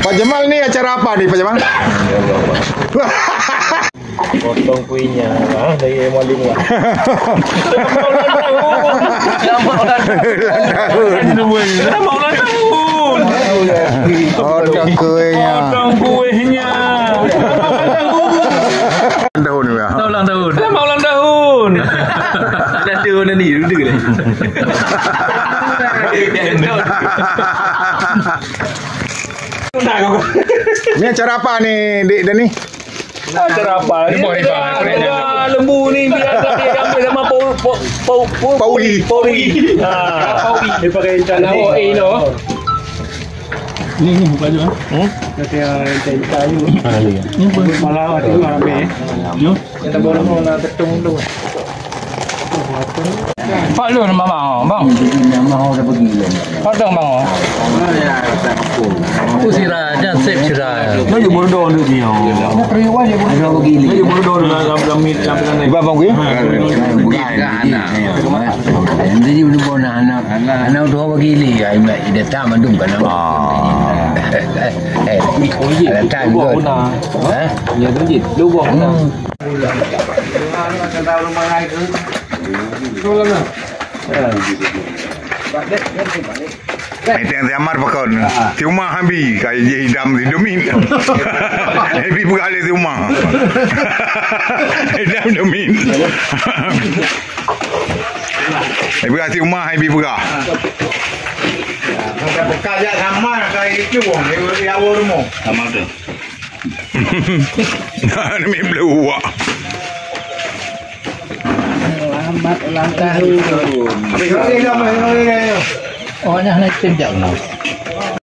Pak Jamal nih acara apa nih Pak Jamal? Potong kuenya dari maling lah. Potong kuenya. Potong kuenya. Tahun ya. Ulang tahun. Selamat ulang tahun. Dah tahun ni dulu ke? Ini acara apa nih, Dik Dani? Acara apa? Lembu ni biasa dia ambil sama Pauli. Dia pakai celana OA no. Ni buka je. Nanti yang kayu. Ni malah ada ambil. Yo. Kita boleh nak tetung tu. Pak lu nama bang. Nama dah pergi lah. Pak dah bang. Usira dan sip sira. Nó dùng bồ đồ được nhiều. Nó kêu quá vậy. Nó pergi Nó dùng bồ đồ làm mít làm cái này. Ibu abang gue? Jadi udah bawa anak dua pergi li. Ida tak mandum kan. Ada tak juga. Nhà cái gì? Đu bò. Itu yang Amar pakon. Ti rumah hambi kai je hidam di domin. Happy buka le ti rumah. Hidam domin. Happy buka ti rumah happy buka. Kaya sama kayak itu wong di awal rumah. Sama tu. Nah, ini blue. Selamat ulang tahun. Ini apa ini? Oh, nak tinjau.